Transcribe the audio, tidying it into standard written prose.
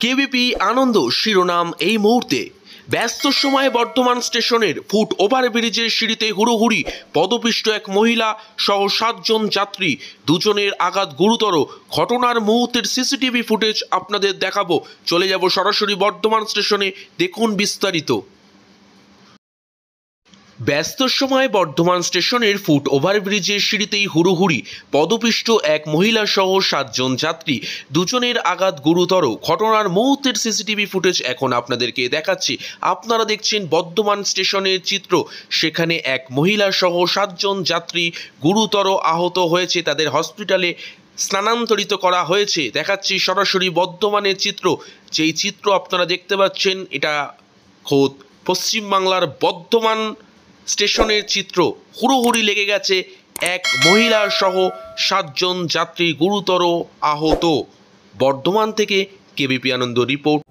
KBP আনন্দ শিরোনাম এই মুহূর্তে। ব্যস্ত সময়ে বর্ধমান স্টেশনের ফুট ওভার ব্রিজের সিঁড়িতে হুড়োহুড়ি, পদপিষ্ট এক মহিলা সহ 7 জন যাত্রী, দুজনের আঘাত গুরুতর। ঘটনার মুহূর্তের সিসিটিভি ফুটেজ আপনাদের দেখাবো। চলে যাব সরাসরি বর্ধমান স্টেশনে, দেখুন বিস্তারিত। ব্যস্ত সময় বর্ধমান স্টেশনের ফুট ওভারব্রিজের সিঁড়িতেই হুড়োহুড়ি, পদপিষ্ট এক মহিলা সহ 7 জন যাত্রী, দুজনের আঘাত গুরুতর। ঘটনার মুহূর্তের সিসিটিভি ফুটেজ এখন আপনাদেরকে দেখাচ্ছি। আপনারা দেখছেন বর্ধমান স্টেশনের চিত্র। সেখানে এক মহিলা সহ 7 জন যাত্রী গুরুতর আহত হয়েছে, তাদের হসপিটালে স্থানান্তরিত করা হয়েছে। দেখাচ্ছি সরাসরি বর্ধমানের চিত্র। যেই চিত্র আপনারা দেখতে পাচ্ছেন, এটা খোদ পশ্চিমবাংলার বর্ধমান স্টেশনের চিত্র। হুড়োহুড়ি লেগে গেছে, এক মহিলা সহ 7 জন যাত্রী গুরুতর আহত। বর্ধমান থেকে কেবিপি আনন্দ রিপোর্ট।